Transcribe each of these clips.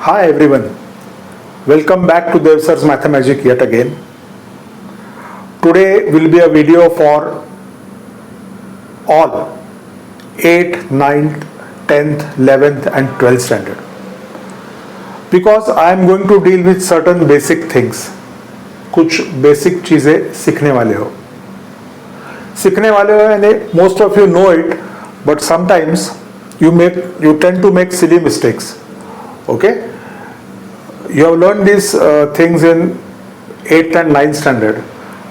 Hi everyone, welcome back to Dev Sir's Mathemagic yet again. Today will be a video for all 8th, 9th, 10th, 11th and 12th standard. Because I am going to deal with certain basic things. कुछ basic चीज़ें सीखने वाले हो यानी most of you know it, but sometimes you tend to make silly mistakes. Okay, you have learned these things in 8th and 9th standard,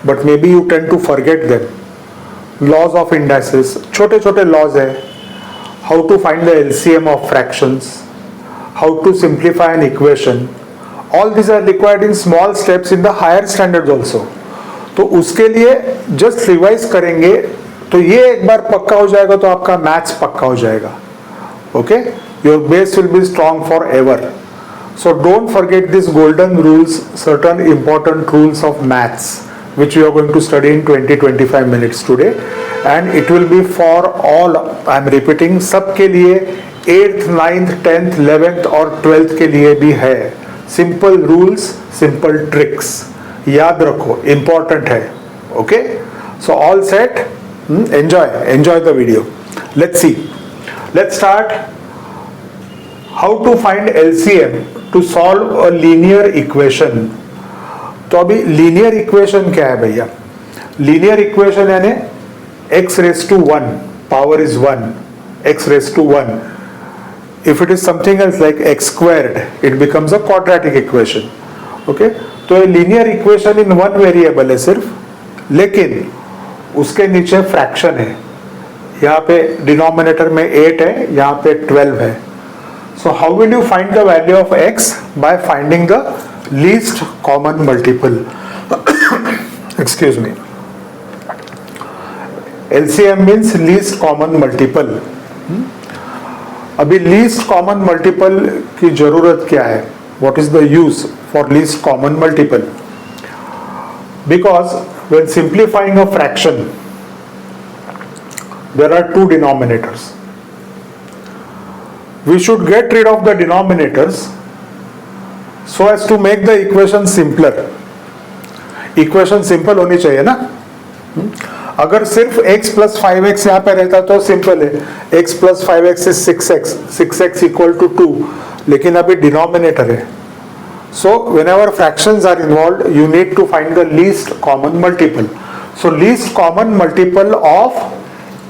but maybe you tend to forget them. Laws of indices, छोटे छोटे laws है. How to find the LCM of fractions, how to simplify an equation. All these are required in small steps in the higher standards also. तो उसके लिए just revise करेंगे तो ये एक बार पक्का हो जाएगा तो आपका मैथ्स पक्का हो जाएगा. Okay, your base will be strong forever. So don't forget these golden rules, certain important rules of maths, which we are going to study in 20-25 minutes today, and it will be for all. I am repeating, सबके लिए 8th, 9th, 10th, 11th और 12th के लिए भी है. Simple rules, simple tricks. याद रखो, important है. Okay? So all set? Enjoy the video. Let's see. Let's start. How to find LCM to solve a linear equation. तो अभी linear equation क्या है भैया? Linear equation यानी x raised to 1, power is 1, x raised to 1. If it is something else like x squared, it becomes a quadratic equation. Okay? तो ये linear equation in one variable है सिर्फ, लेकिन उसके नीचे fraction है. यहाँ पे डिनोमिनेटर में 8 है, यहाँ पे 12 है. So how will you find the value of x? By finding the least common multiple. Excuse me. LCM means least common multiple. अभी least common multiple की जरूरत क्या है? What is the use for least common multiple? Because when simplifying a fraction, there are two denominators. We should get rid of the denominators so as to make the equation simpler. Equation simple होनी चाहिए ना? अगर सिर्फ x plus 5x यहाँ पे रहता तो simple है. x plus 5x is 6x, 6x equal to 2. लेकिन अभी डिनोमिनेटर है. So whenever fractions are involved, you need to find the least common multiple. So least common multiple of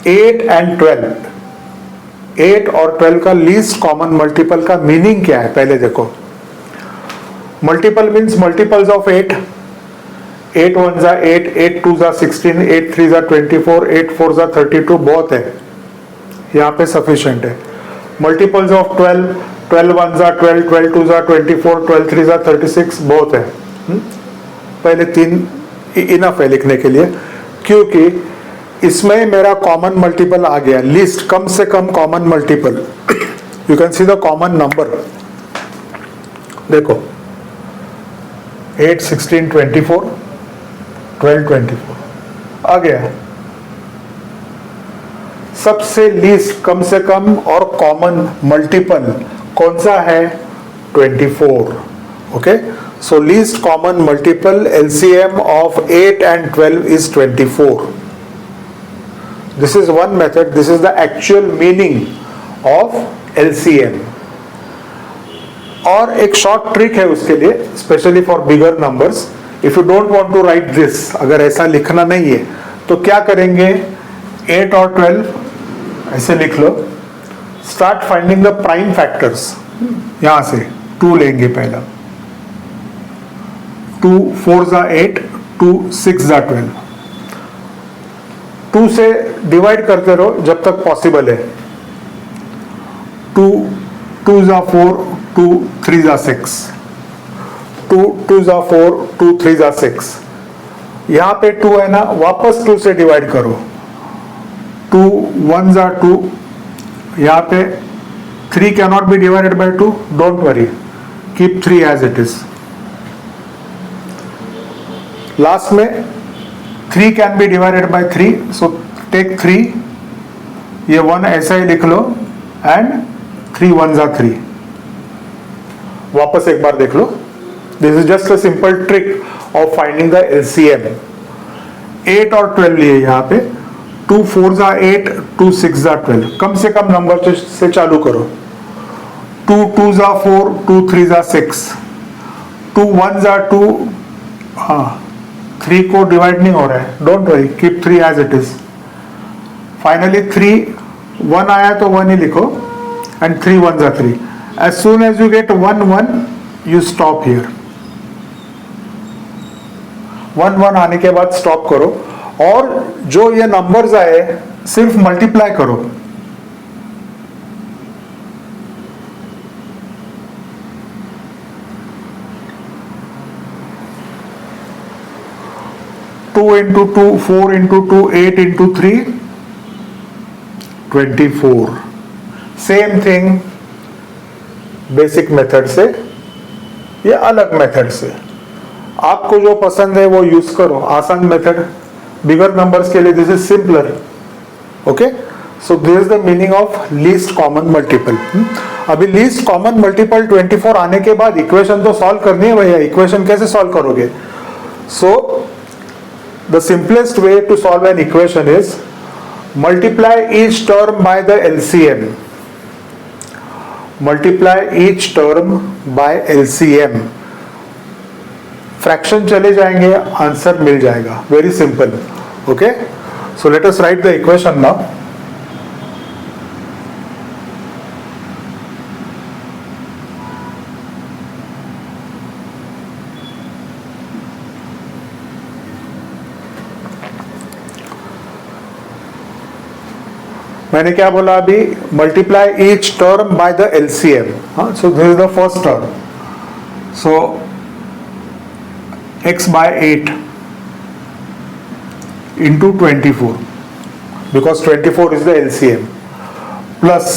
8 and 12. 8 और 12 का लीस्ट कॉमन मल्टीपल का meaning क्या है पहले देखो. Multiple means multiples of 8. 8 1 जा 8, 8 2 जा 16, 8 3 जा 24, 8 4 जा 32 बहुत है, यहाँ पे सफिशिएंट है. मल्टीपल्स ऑफ 12, 12 1 जा 12, 12 2 जा 24, 12 3 जा 36 बहुत है. पहले 3 इनफ है लिखने के लिए, क्योंकि इसमें मेरा कॉमन मल्टीपल आ गया. लिस्ट कम से कम common multiple. You can see the common number. देखो 8 16 24, 12 24 आ गया. सबसे लीस्ट कम से कम और कॉमन मल्टीपल कौन सा है? 24. Okay, so least common multiple LCM of 8 and 12 is 24. This is one method. This is the actual meaning of LCM. और एक शॉर्ट ट्रिक है उसके लिए, specially for bigger numbers. If you don't want to write this, अगर ऐसा लिखना नहीं है तो क्या करेंगे? 8 और 12 ऐसे लिख लो. Start finding the prime factors. यहां से 2 लेंगे पहला. 2 4 जा 8, 2 6 जा 12. 2 से डिवाइड करते रहो जब तक पॉसिबल है. 2 2 जा 4, 2 3 जा 6, 2 2 जा 4, 2 3 जा 6. यहाँ पे 2 है ना, वापस 2 से डिवाइड करो. 2 1 जा 2, यहाँ पे 3 cannot be divided by 2. Don't worry, keep 3 as it is. Last में 3 can be divided by 3, so take 3, ये 1 ऐसा ही लिख लो, and 3 1s are 3. वापस एक बार देख लो. This is just a simple trick of finding the LCM. 8 और 12 लिए यहाँ पे. 2 4 8, 2 6 12. कम से कम नंबर से चालू करो. 2 2 4, 2 3 6, 2 1 2. हाँ, 3 को डिवाइड नहीं हो रहा है. Don't worry, keep 3 as it is. Finally 3 1 आया तो 1 ही लिखो, and 3 1 3. As soon as you get 1 1, you stop here. 1 1 आने के बाद स्टॉप करो, और जो ये नंबर्स आए सिर्फ मल्टीप्लाई करो. Two into 2, 4 into 2, 8 into 3, 24. Same thing basic method से, ये अलग मेथड से. आपको जो पसंद है वो यूज करो. आसान मेथड बिगर नंबर्स के लिए this is simpler. Okay, so this is the meaning of least common multiple. अभी लीस्ट कॉमन मल्टीपल 24 आने के बाद इक्वेशन तो सॉल्व करनी है भैया. इक्वेशन कैसे सॉल्व करोगे? सो the simplest way to solve an equation is multiply each term by the LCM. Multiply each term by LCM. Fraction चले जाएंगे, आंसर मिल जाएगा. Very simple. Okay? So let us write the equation now. मैंने क्या बोला अभी? Multiply each term by the LCM. So this is the first term. So x by 8 into 24, because 24 is the LCM, plus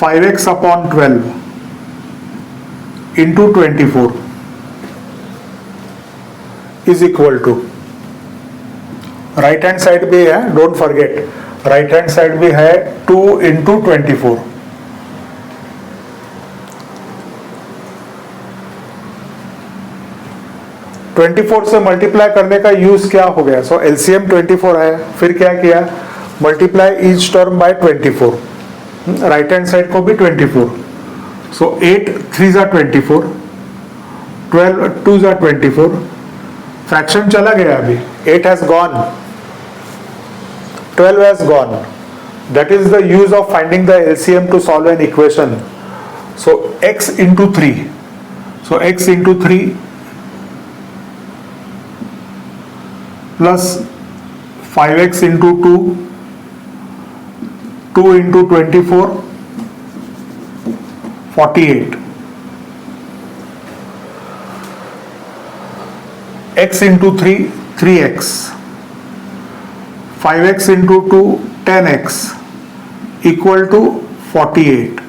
5x upon 12 into 24 is equal to, right hand side भी है, don't forget, right hand side भी है 2 into 24. से multiply करने का use क्या हो गया? सो एलसीएम 24 है, फिर क्या किया? Multiply each term by 24. Right hand side को भी 24. सो 8 3 24, 12 2 24. फ्रैक्शन चला गया अभी. 8 has gone, 12 has gone. That is the use of finding the LCM to solve an equation. So x into 3. So x into 3 plus 5x into 2, 2 into 24, 48. x into 3, 3x. 5x into 2, 10x, equal to 48.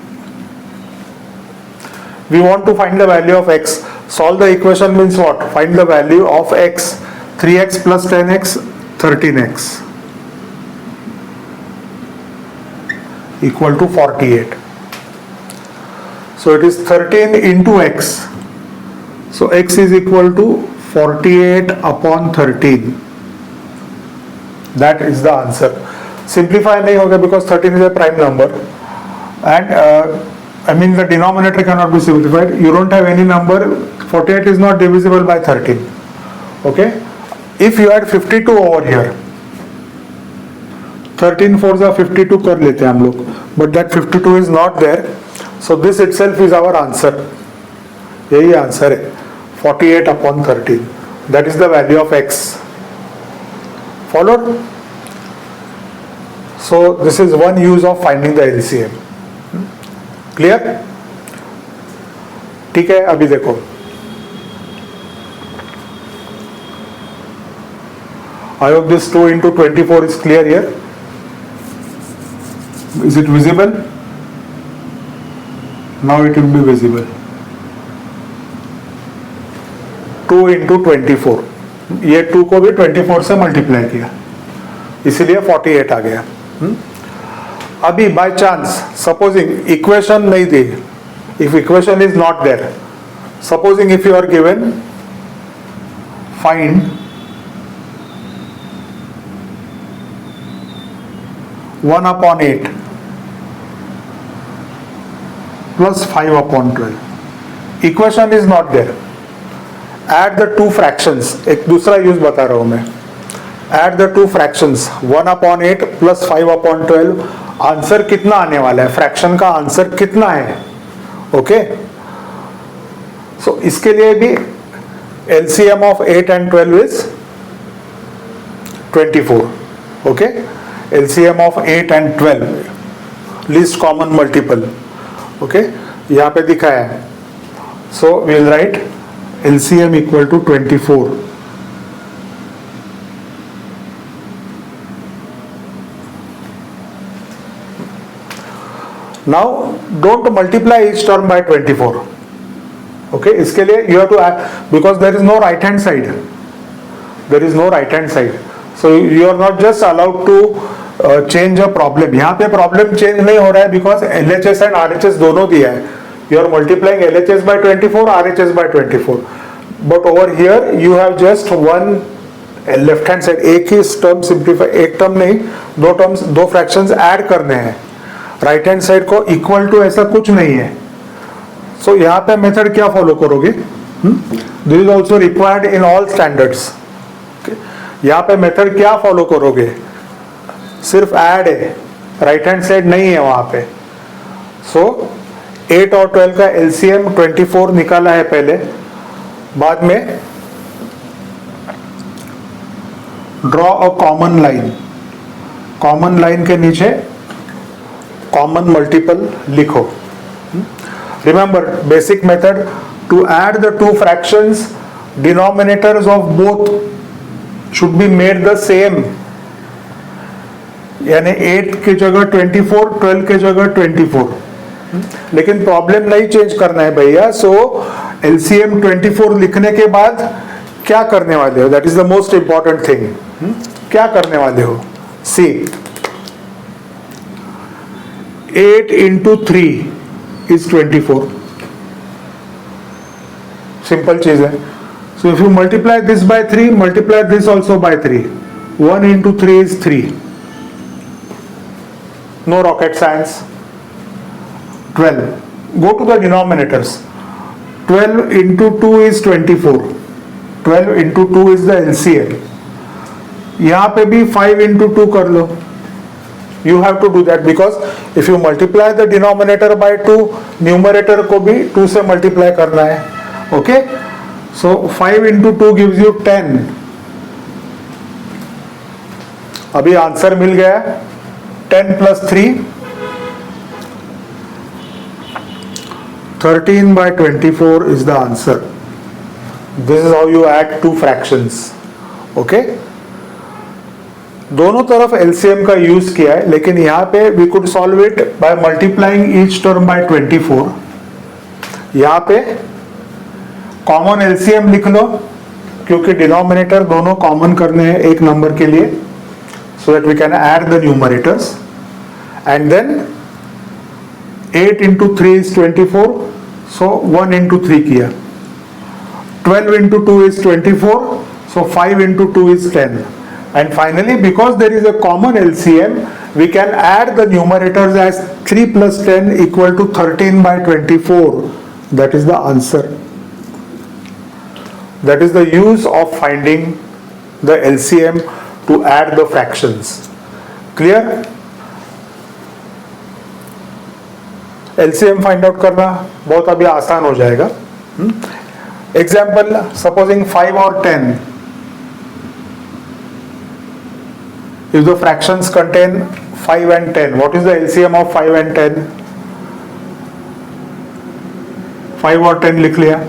We want to find the value of x. Solve the equation means what? Find the value of x. 3x plus 10x, 13x, equal to 48. So it is 13 into x. So x is equal to 48 upon 13. That is the answer. Simplify नहीं होगा because 13 is a prime number, and I mean the denominator cannot be simplified. You don't have any number. 48 is not divisible by 13. Okay? If you had 52 over here, 13 4s are 52 कर लेते हैं हम लोग, but that 52 is not there. So this itself is our answer. यही answer है, 48 upon 13. That is the value of x. Followed? So this is one use of finding the LCM. Clear? ठीक है, अभी देखो. I hope this 2 into 24 is clear here. Is it visible? Now it will be visible. 2 into 24. ये 2 को भी 24 से multiply किया, इसीलिए 48 आ गया. अभी बाय चांस सपोजिंग इक्वेशन नहीं दी, if equation is not there, supposing if you are given find 1/8 plus 5/12, equation is not there, add the two fractions, एक दूसरा यूज बता रहा हूं मैं, add the two fractions 1/8 plus 5/12, answer कितना आने वाला है, फ्रैक्शन का आंसर कितना है, ओके। सो इसके लिए भी LCM of 8 and 12 is 24, okay. LCM of 8 and 12 least common multiple, okay, यहां पे दिखा है। So we will write LCM equal to 24. Now don't multiply each term by 24. Okay, इसके लिए you have to add, because there is no right hand side. There is no right hand side. So you are not just allowed to change a problem. यहाँ पे problem change नहीं हो रहा है because LHS and RHS दोनों दिया है. You are multiplying LHS by 24, RHS by 24. But over here you have just one left hand side. एक ही term simplify, एक term नहीं, दो terms, दो fractions add करने हैं. राइट हैंड साइड को इक्वल टू ऐसा कुछ नहीं है. सो यहाँ पे मेथड क्या फॉलो करोगे, this is also required in all standards. यहाँ पे मेथड क्या फॉलो करोगे, सिर्फ ऐड है, राइट हैंड साइड नहीं है वहां पे. सो 8 और 12 का LCM 24 निकाला है पहले, बाद में draw a common line, common line के नीचे कॉमन मल्टीपल लिखो. Remember basic method, to add the two fractions denominators of both should be made the same, यानी 8 की जगह 24, 12 की जगह 24. लेकिन प्रॉब्लम नहीं चेंज करना है भैया. सो LCM 24 लिखने के बाद क्या करने वाले हो, that is the most important thing. क्या करने वाले हो, सी 8 into 3 is 24. सिंपल चीज है. So if you multiply this by 3, multiply this also by 3, 1 into 3 is 3. No rocket science. 12. Go to the denominators. 12 into 2 is 24. 12 into 2 is the LCM. यहां पे भी 5 into 2 कर लो. You have to do that because if you multiply the denominator by 2, numerator को भी 2 से multiply करना है. Okay? So 5 into 2 gives you 10. अभी आंसर मिल गया. 10 plus 3, 13 by 24 is the answer. This is how you add two fractions. Okay? दोनों तरफ LCM का यूज किया है, लेकिन यहाँ पे we could solve it by multiplying each term by 24. यहाँ पे कॉमन LCM लिख लो, क्योंकि डिनोमिनेटर दोनों कॉमन करने हैं एक नंबर के लिए, so that we can add the numerators. And then 8 into 3 is 24, so 1 into 3 किया. 12 into 2 is 24, so 5 into 2 is 10. And finally, because there is a common LCM, we can add the numerators as 3 plus 10 equal to 13 by 24. That is the answer. That is the use of finding the LCM to add the fractions. Clear? LCM find out करना बहुत अभी आसान हो जाएगा. Example, supposing 5 or 10. If the fractions contain 5 and 10, what is the LCM of 5 and 10? 5 और 10 लिख लिया.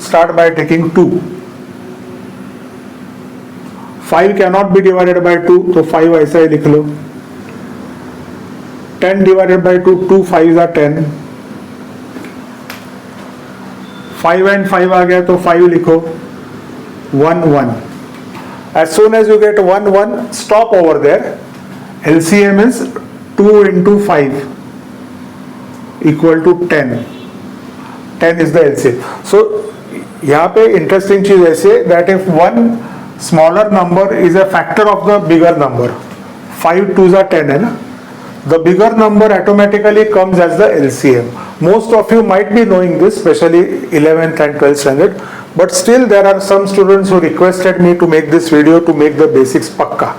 Start by taking 2. 5 cannot be divided by 2, तो 5 ऐसा ही लिख लो. 10 divided by 2, 2 5s are 10. 5 and 5 आ गया तो 5 लिखो. 1 1. As soon as you get 1 1, stop over there. LCM is 2 into 5 equal to 10. 10 is the LCM. So यहाँ पे इंटरेस्टिंग चीज ऐसे that if one smaller number is a factor of the bigger number, 5 2s are 10 है ना, the bigger number automatically comes as the LCM. Most of you might be knowing this, especially 11th and 12th standard, but still there are some students who requested me to make this video to make the basics पक्का.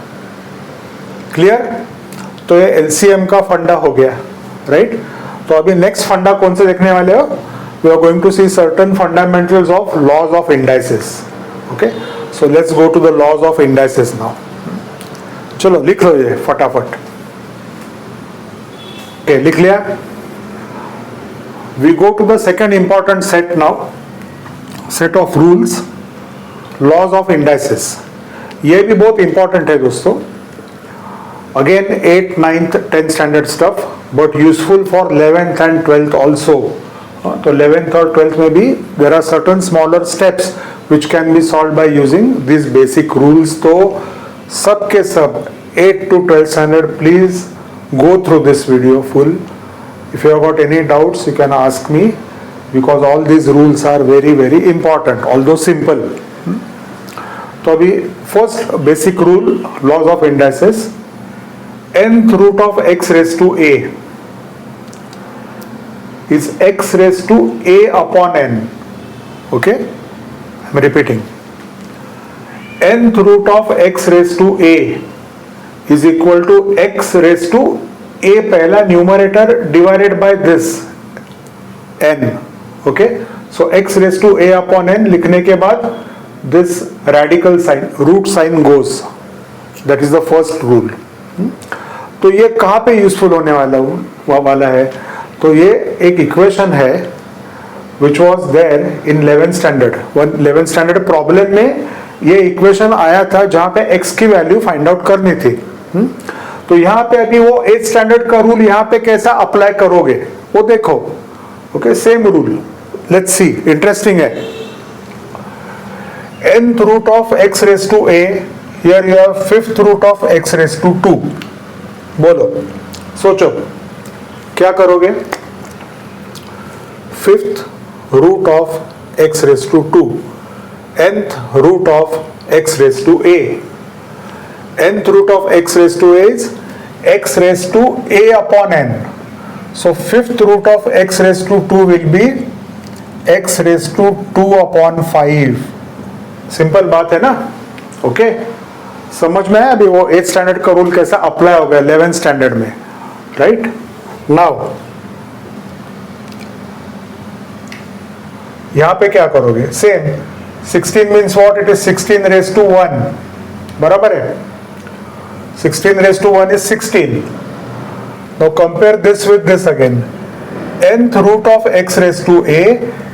Clear? तो ये LCM का फंडा हो गया, right? तो अभी next फंडा कौन से देखने वाले हो? We are going to see certain fundamentals of laws of indices. Okay? So let's go to the laws of indices now. चलो लिख लो ये फटाफट. Okay, लिख लिया? We go to the second important set now. Set of rules, laws of indices. ये भी बहुत important है दोस्तों. Again 8th, 9th, 10th standard stuff, but useful for 11th and 12th also. तो 11th और 12th में भी there are certain smaller steps which can be solved by using these basic rules. तो सब के सब 8 to 12th standard, please go through this video full. If you have got any doubts, you can ask me, because all these rules are very very important, although simple. तो अभी first basic rule, laws of indices. Nth root of x raised to a is x raised to a upon n. Okay, I'm repeating. Nth root of x raised to a is equal to x raised to a पहला numerator divided by this n. Okay, so x raised to a upon n लिखने के बाद this radical sign, root sign goes. That is the first rule. तो ये कहाँ पे useful होने वाला है? तो ये एक इक्वेशन है which was there in 11th standard. 11th standard problem में ये इक्वेशन आया था जहाँ पे x की वैल्यू फाइंड आउट करनी थी. तो यहाँ पे अभी वो 8th स्टैंडर्ड का रूल यहाँ पे कैसा अप्लाई करोगे वो देखो. Okay, same rule. Let's see, interesting है. nth root of x raised to a, here you have 5th root of x raised to 2. बोलो, सोचो क्या करोगे? 5th root of x raised to 2, nth root of x raised to a. Nth root of x raised to a is x raised to a upon n. So 5th root of x raised to 2 will be x raised to 2 upon 5. Simple बात है ना? Okay, समझ में है अभी वो 8th standard का rule कैसा अप्लाई हो गया 11th स्टैंडर्ड में, राइट? नाउ यहां पे क्या करोगे? Same 16 means what? It is 16 raise to 1, बराबर है? 16 raised to 1 is 16. Now compare this with this again. Nth root of x raised to a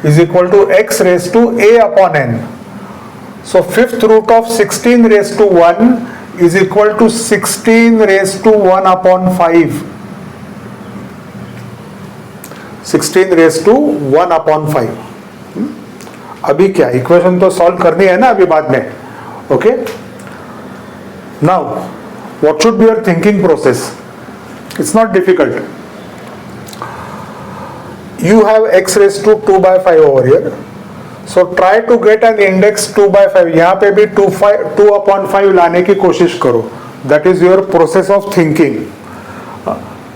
is equal to x raised to a upon n. So 5th root of 16 raised to 1 is equal to 16 raised to 1 upon 5. 16 raised to 1 upon 5. अभी क्या equation तो solve करनी है ना अभी बाद में. Okay, now what should be your thinking process? It's not difficult. You have x raised to 2 by 5 over here. So try to get an index 2 by 5. यहाँ पे भी 2 upon 5 लाने की कोशिश करो. That is your process of thinking.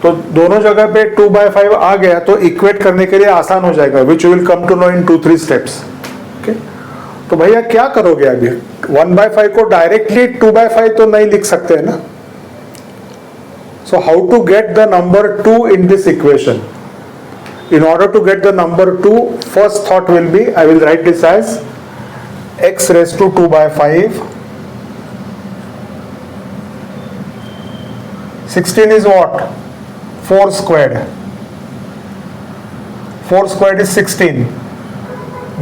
तो दोनों जगह पे 2 by 5 आ गया तो इक्वेट करने के लिए आसान हो जाएगा, which you will come to know in 2-3 steps. Okay? तो भैया क्या करोगे अभी? 1 by 5 को डायरेक्टली 2 by 5 तो नहीं लिख सकते हैं ना. So how to get the number 2 in this equation? In order to get the number 2, first thought will be, I will write this as x raised to 2 by 5. 16 is what? 4 squared. 4 squared is 16.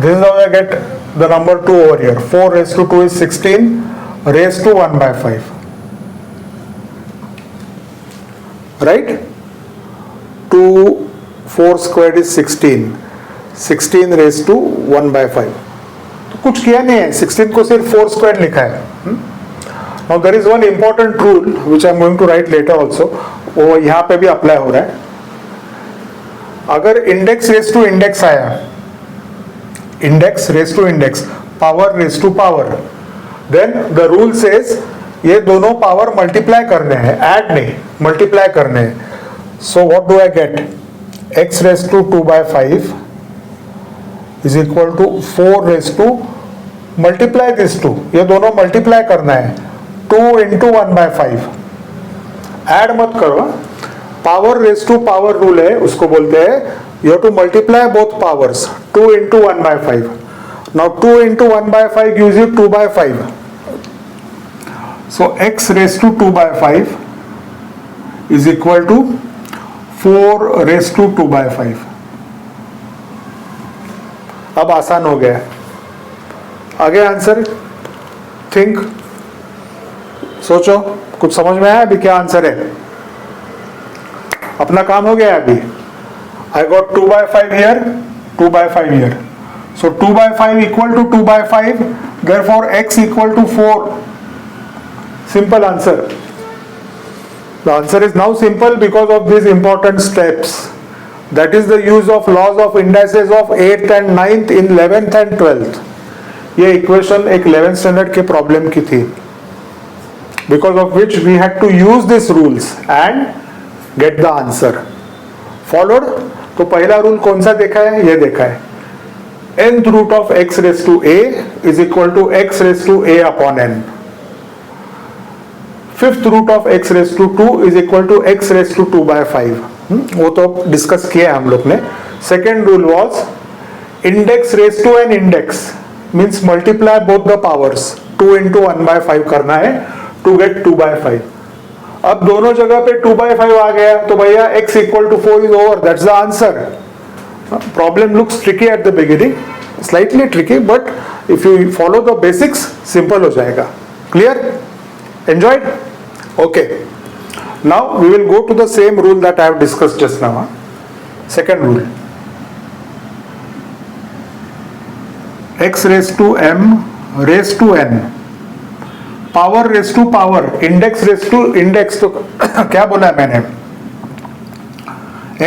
This is how I get the number 2 over here. 4 raised to 2 is 16 raised to 1 by 5. Right? 2 4 squared is 16. 16 raised to 1 by 5. तो कुछ किया नहीं है, 16 को सिर्फ 4 square लिखा है. Now there is one important rule which I am going to write later also, वो यहाँ पे भी अप्लाई हो रहा है. अगर इंडेक्स रेस टू इंडेक्स आया, index raise to index, power raise to power, then the rule says ये दोनों पावर मल्टीप्लाई करने हैं, ऐड नहीं, मल्टीप्लाई करने हैं. So what do I get? x raise to 2/5 is equal to 4 raise to multiply this two, ये दोनों multiply करना है, 2 इंटू 1/5. ऐड मत करो. Power raise to power rule है, उसको बोलते हैं you have to multiply both powers, 2 into 1/5. Now 2 into 1/5 gives you 2/5. So x raised to 2/5 is equal to 4 raised to 2/5. अब आसान हो गया. आगे आंसर थिंक, सोचो, कुछ समझ में आया अभी क्या आंसर है? अपना काम हो गया अभी. I got 2/5 here, 2/5 here. So 2/5 equal to 2/5, therefore x equal to 4. Simple answer. The answer is now simple because of these important steps. That is the use of laws of indices of 8th and 9th in 11th and 12th. ये equation एक 11th standard के problem की थी, because of which we had to use these rules and get the answer. Followed? तो पहला rule कौन सा देखा है? ये देखा है, nth root of x raised to a is equal to x raised to a upon n. Fifth root of x raise to 2 is equal to x raise to 2/5. वो तो डिस्कस किया है हम लोग ने. Second rule was index raise to an index means multiply both the powers, 2 into 1/5 करना है to get 2/5. अब दोनों जगह पे 2/5 आ गया तो भैया x equal to 4 is over, that's the answer. Problem looks tricky at the beginning, slightly tricky, but if you follow the basics simple हो जाएगा. Clear? Enjoyed? Okay. Now we will go to the same rule that I have discussed just now. Second rule. X raised to m raised to n. Power raised to power. Index raised to index. तो क्या बोला है मैंने?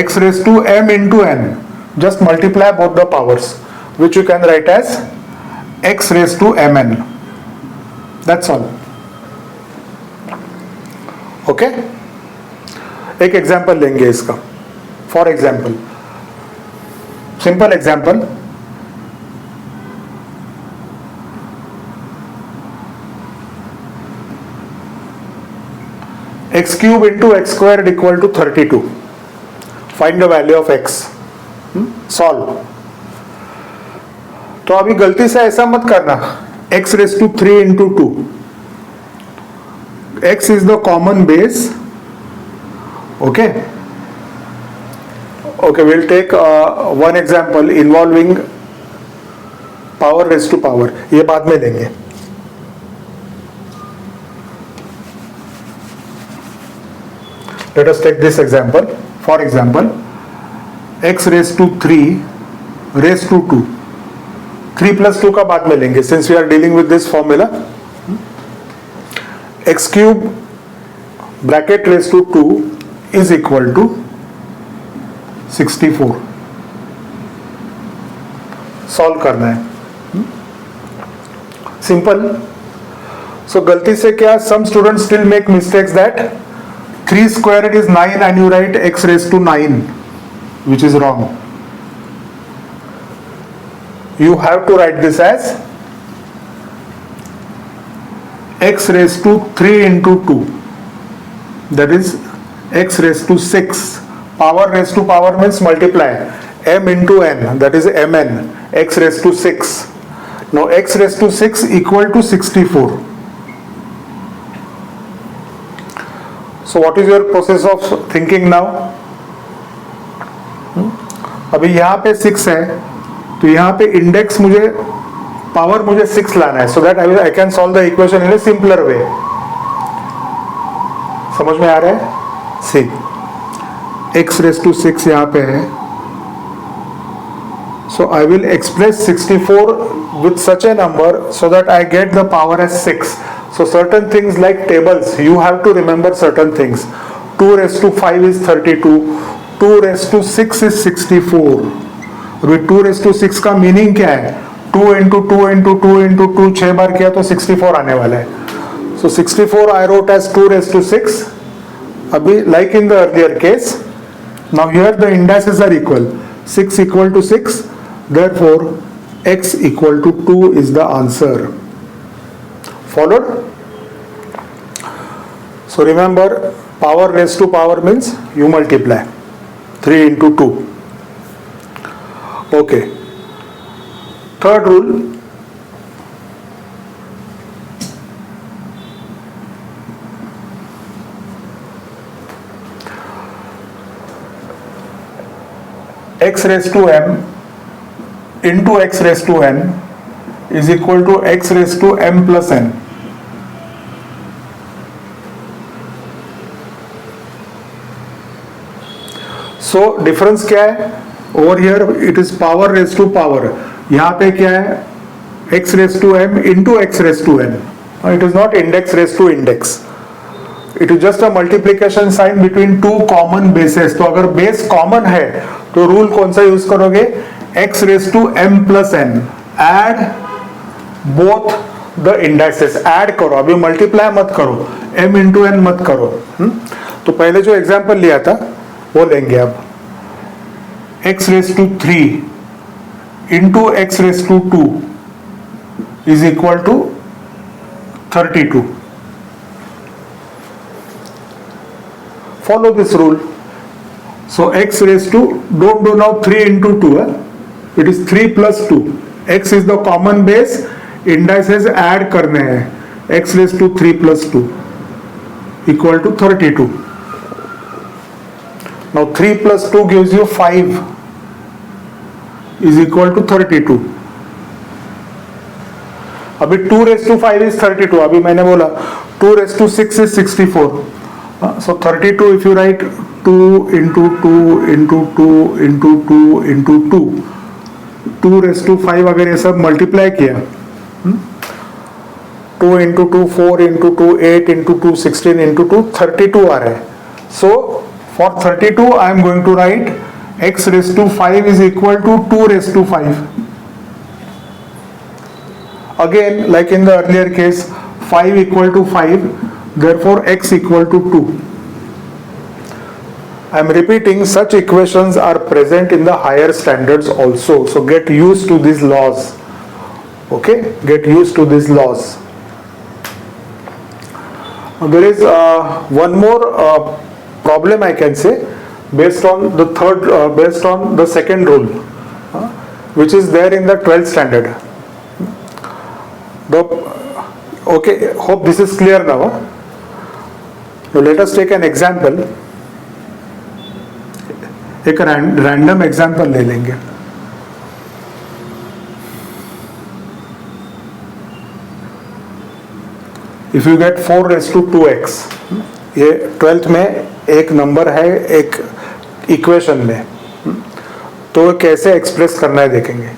X raised to m into n. Just multiply both the powers, which you can write as x raised to mn. That's all. Okay एक example लेंगे इसका. For example, simple example, x cube into x square equal to 32. Find the value of x. Solve. तो अभी गलती से ऐसा मत करना, x raise to 3 into 2. x is the common base. Okay, we'll take one example involving power raised to power. ये बाद में लेंगे. Let us take this example. For example, x raised to 3 raised to 2. 3 plus 2 का बाद में लेंगे since we are dealing with this formula. x cube bracket raised to 2 is equal to 64. Solve करना है. सिंपल. सो गलती से क्या some students still make mistakes that 3 squared is 9 and you write x raised to 9, which is wrong. You have to write this as x raised to 3 into 2, that is x raised to 6. Power raised to power means multiply, m into n, that is mn, x raised to 6. Now x raised to 6 equal to 64. So what is your process of thinking now? अभी यहाँ पे 6 है तो यहाँ पे index मुझे power मुझे 6 लाना है, so that I can solve the equation in A simpler way. समझ में आ रहा है? सी x रेस टू 6 यहाँ पे है, so I will express 64 with such a number so that I get the power as 6. So certain things like tables, you have to remember certain things. 2 raised to 5 is 32, 2 raised to 6 is 64. अभी 2 raised to 6 का meaning क्या है? 2 into 2 into 2 into 2 6 बार किया तो 64 आने वाला है. So 64 I wrote as 2 raised to 6. अभी like in the earlier case, now here the indices are equal. 6 equal to 6, therefore x equal to 2 is the answer. Followed? So remember, power raised to power means you multiply 3 into 2. Okay. Third rule, x raised to m into x raised to n is equal to x raised to m plus n. So difference क्या है? Over here it is power raised to power. यहाँ पे क्या है? x raised to m into x raised to n. It is not index raised to index. It is just a multiplication sign between two common bases. तो अगर base common है तो rule कौन सा यूज करोगे? x raised to m plus n. Add both the indices. Add करो, अभी multiply मत करो, m into n मत करो. तो पहले जो example लिया था वो लेंगे अब. x raised to 3 into x raised to 2 is equal to 32. Follow this rule. So x raised to, don't do now 3 into 2, it is 3 plus 2. x is the common base, indices add करने हैं. x raised to 3 plus 2 equal to 32. Now 3 plus 2 gives you 5 is equal to 32. अभी 2 raised to 5 is 32. अभी मैंने बोला 2 raised to 6 is 64. So 32 if you write 2 into 2 into 2 into 2 into 2, 2 raised to 5 अगर ये सब multiply किया, 2 into 2 4 into 2 8 into 2 16 into 2 32 आ रहा है. So for 32 I am going to write x raised to 5 is equal to 2 raised to 5. Again like in the earlier case, 5 equal to 5, therefore x equal to 2. I am repeating, such equations are present in the higher standards also, so get used to these laws. Okay, get used to these laws. There is one more problem I can say based on the second rule, which is there in the 12th standard. Okay, hope this is clear now. So let us take an example. एक random example ले लेंगे. If you get 4 raised to 2x, ये 12th में एक number है एक equation में, तो कैसे एक्सप्रेस करना है देखेंगे.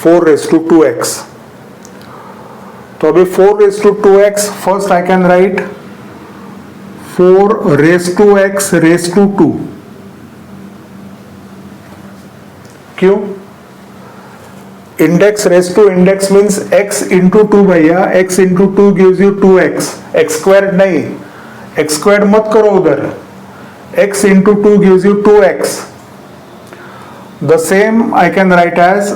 4 raised to 2x. तो अभी 4 raised to 2x, first I can write 4 raised to x raised to 2. क्यों? Index raise to index means x into 2 भैया. x into 2 gives you 2x. x squared नहीं, x squared मत करो उधर. x into 2 gives you 2x. The same I can write as,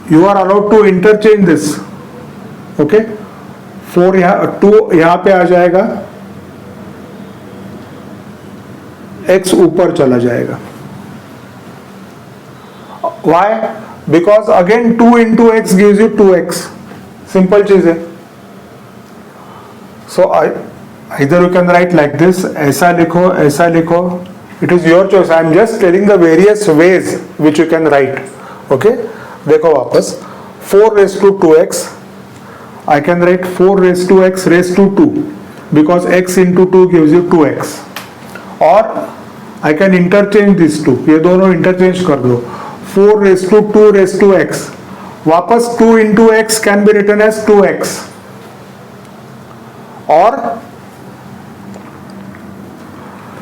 you are allowed to interchange this. Okay, 4 यहाँ 2 यहाँ पे आ जाएगा, x ऊपर चला जाएगा. Why? Because again 2 into x gives you 2x. Simple चीज है. So either you can write like this, ऐसा लिखो, ऐसा लिखो. It is your choice. I am just telling the various ways which you can write. Okay? देखो वापस 4 raised to 2x. I can write 4 raised to x raised to 2 because x into 2 gives you 2x. Or I can interchange these two. ये दोनों interchange कर दो. 4 raised to 2 raised to x. वापस 2 into x can be written as 2x. or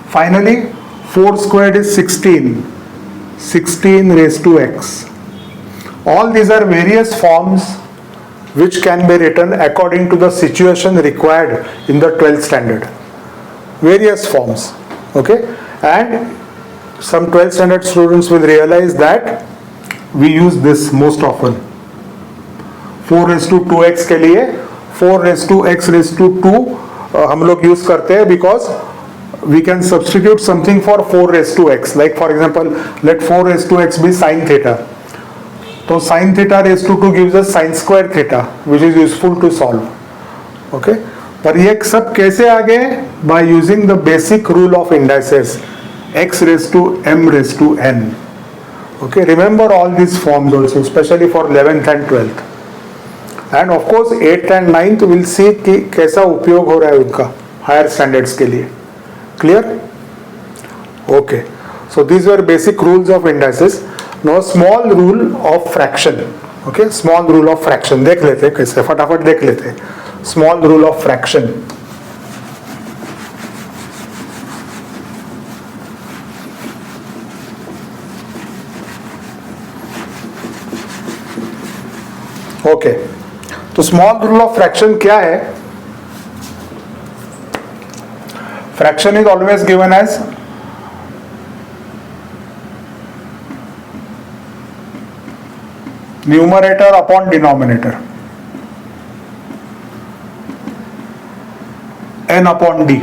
finally 4 squared is 16 raised to x. All these are various forms which can be written according to the situation required in the 12th standard. Various forms, okay? And some 12th standard students will realize that we use this most often. 4 raised to 2x के लिए 4 raised to x raised to 2 हम लोग use करते हैं because we can substitute something for 4 raised to x. Like for example, let 4 raised to x be sin theta. So sin theta raised to 2 gives us sin square theta, which is useful to solve. Okay? पर ये सब कैसे आ गए? By using the basic rule of indices, x raised to m raised to n. Okay? Remember all these forms also, especially for 11th and 12th. And of course 8th and 9th will see कि कैसा उपयोग हो रहा है उनका higher standards के लिए. Clear? Okay. So these were basic rules of indices. Now small rule of fraction. Okay, small rule of fraction. देख लेते हैं कैसे, फटाफट देख लेते हैं. Small rule of fraction. Okay. तो small rule of fraction क्या है? Fraction is always given as numerator upon denominator, n upon d.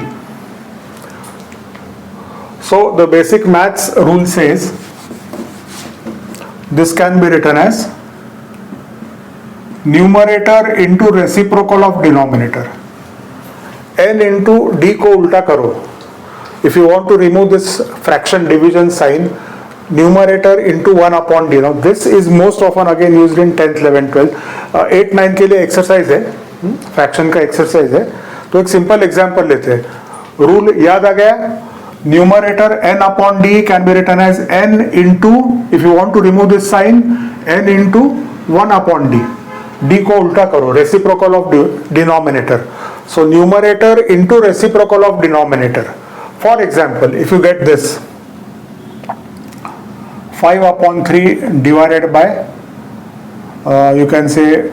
So the basic maths rule says this can be written as numerator into reciprocal of denominator. n into d को उल्टा करो. If you want to remove this fraction division sign, numerator into 1 upon d. Now this is most often again used in 10th, 11th, 12th. 8, 9 के लिए exercise है, fraction का exercise है. तो एक simple example लेते हैं. Rule याद आ गया? Numerator n upon d can be written as n into, if you want to remove this sign, n into 1 upon d. d को उल्टा करो, reciprocal of denominator. So numerator into reciprocal of denominator. For example, if you get this 5 upon 3 divided by you can say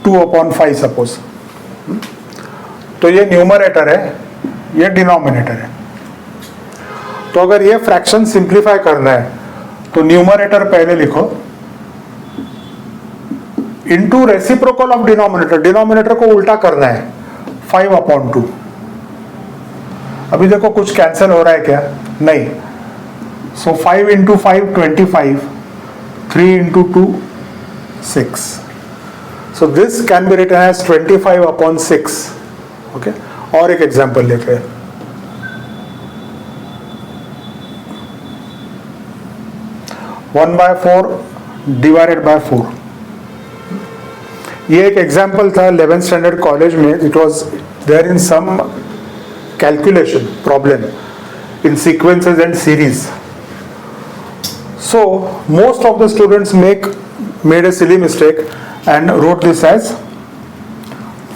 2 upon 5 suppose. तो ये numerator है, ये denominator है. तो अगर ये फ्रैक्शन सिंप्लीफाई करना है तो न्यूमरेटर पहले लिखो into reciprocal of denominator. Denominator को उल्टा करना है 5 अपॉन 2. अभी देखो कुछ कैंसिल हो रहा है क्या? नहीं. So 5 into 5 25, 3 into 2 6. So this can be written as 25 upon 6. Okay, और एक एग्जांपल लेते हैं. One by 4 divided by 4. ये एक एग्जाम्पल था 11th स्टैंडर्ड कॉलेज में. It was there in some calculation problem in sequences and series. So most of the students made a silly mistake and wrote this as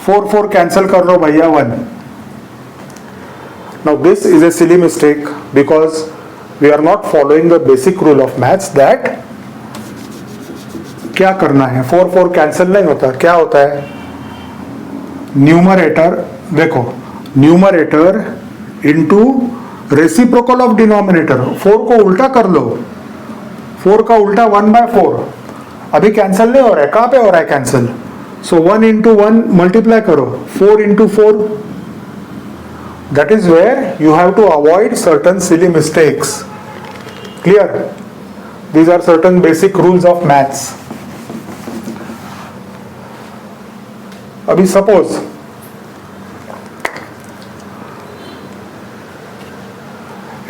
4 cancel कर लो भैया 1. Now this is a silly mistake because we are not following the basic rule of maths that क्या करना है. 4 cancel नहीं होता. क्या होता है? न्यूमरेटर देखो, numerator into reciprocal of denominator. 4 को उल्टा कर लो. 4 का उल्टा 1 बाय 4. अभी कैंसिल नहीं हो रहा है. कहां पे हो रहा है कैंसिल? सो 1 इंटू 1 मल्टीप्लाई करो. 4 into 4. That is where you have to avoid certain silly mistakes. Clear? These are certain basic rules of maths. अभी सपोज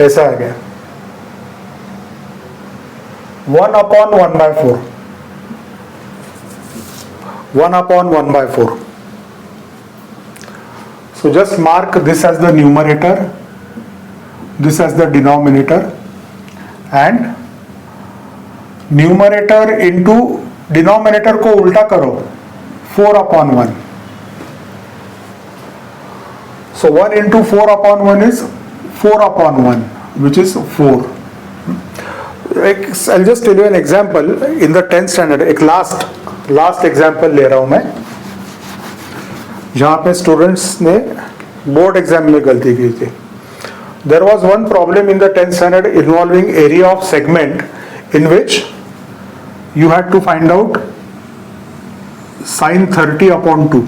ऐसा आ गया 1 upon 1 by 4. 1 upon 1 by 4. So just mark this as the numerator, this as the denominator, and numerator into denominator को उल्टा करो, 4/1. So 1 into 4/1 is 4/1, which is 4. I'll just tell you an example in the 10th standard. एक last example ले रहा हूं मैं, जहां पे स्टूडेंट्स ने बोर्ड एग्जाम में गलती की थी. There was one problem in the 10th standard involving area of segment in which you had to find out sin 30/2.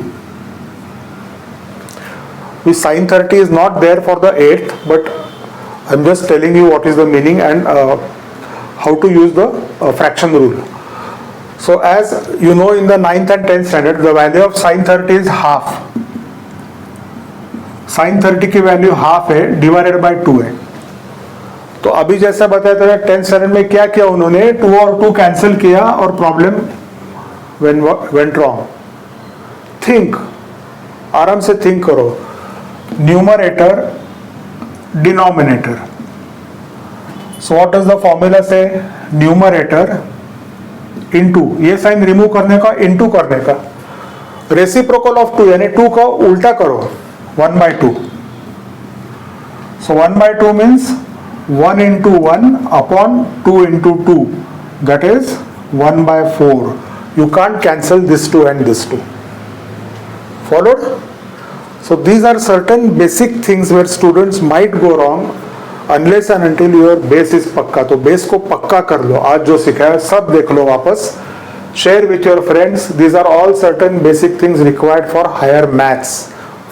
This sin 30 is not there for the 8th, but I'm just telling you what is the meaning and how to use the fraction rule. So as you know, in the 9th and 10th standard, the value of sin 30 is half. sin 30 की value half है, divided by 2 है. तो अभी जैसा बताया था 10th standard में क्या किया उन्होंने, 2 और 2 कैंसिल किया और प्रॉब्लम वेंट रॉन्ग. थिंक, आराम से थिंक करो. Numerator, denominator. So what does the formula से? न्यूमरेटर इनटू, ये साइन रिमूव करने का, इनटू करने का. रेसिप्रोकल ऑफ 2 यानी 2 का उल्टा करो, 1/2. So 1/2 means 1 into 1 upon 2 into 2, that is 1/4. You can't cancel this 2 and this 2. Followed? So these are certain basic things where students might go wrong unless and until your base is पक्का. तो base को पक्का कर लो. आज जो सिखाया सब देख लो वापस. Share with your friends. These are all certain basic things required for higher maths,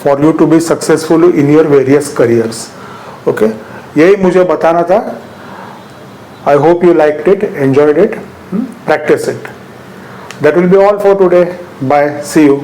for you to be successful in your various careers. Okay, यही मुझे बताना था. I hope you liked it, enjoyed it. Practice it. That will be all for today. Bye. See you.